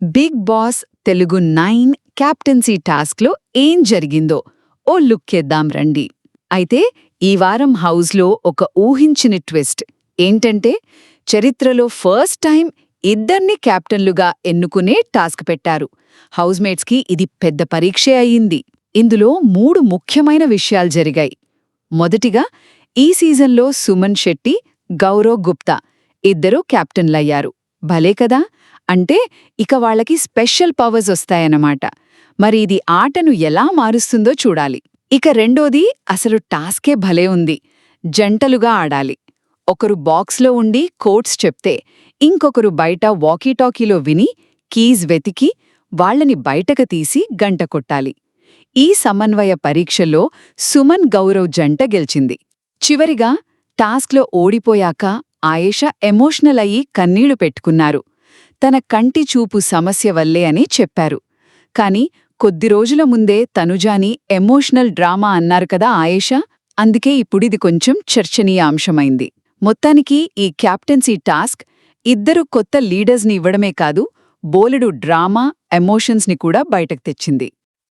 Big boss Telugu 9 captaincy టాస్క్లో ఏం జరిగిందో ఓ లుక్కేద్దాం రండి. అయితే ఈ వారం హౌస్లో ఒక ఊహించని ట్విస్ట్ ఏంటంటే చరిత్రలో ఫస్ట్ టైం ఇద్దర్ని క్యాప్టెన్లుగా ఎన్నుకునే టాస్క్ పెట్టారు. హౌస్మేట్స్కి ఇది పెద్ద పరీక్షే అయ్యింది. ఇందులో 3 ముఖ్యమైన విషయాలు జరిగాయి. మొదటిగా, ఈ సీజన్లో సుమన్ శెట్టి, గౌరవ్ గుప్తా ఇద్దరూ క్యాప్టెన్లయ్యారు. భలే కదా! అంటే ఇక వాళ్ళకి స్పెషల్ పవర్స్ వస్తాయన్నమాట. మరి ఇది ఆటను ఎలా మారుస్తుందో చూడాలి. ఇక రెండోది, అసలు టాస్కే భలే ఉంది. జంటలుగా ఆడాలి. ఒకరు బాక్స్లో ఉండి కోడ్స్ చెప్తే ఇంకొకరు బయట వాకీటాకీలో విని కీస్ వెతికి వాళ్లని బయటకు తీసి గంట కొట్టాలి. ఈ సమన్వయ పరీక్షలో సుమన్ గౌరవ్ జంట గెలిచింది. చివరిగా టాస్క్లో ఓడిపోయాక ఆయేషా ఎమోషనల్ అయ్యి కన్నీళ్లు పెట్టుకున్నారు. తన కంటి చూపు సమస్య వల్లే అని చెప్పారు. కాని కొద్ది రోజుల ముందే తనుజాని ఎమోషనల్ డ్రామా అన్నారు కదా ఆయేషా. అందుకే ఇప్పుడిది కొంచెం చర్చనీయాంశమైంది. మొత్తానికి ఈ క్యాప్టెన్సీ టాస్క్ ఇద్దరు కొత్త లీడర్స్ని ఇవ్వడమే కాదు, బోలెడు డ్రామా, ఎమోషన్స్ని కూడా బయటకు తెచ్చింది.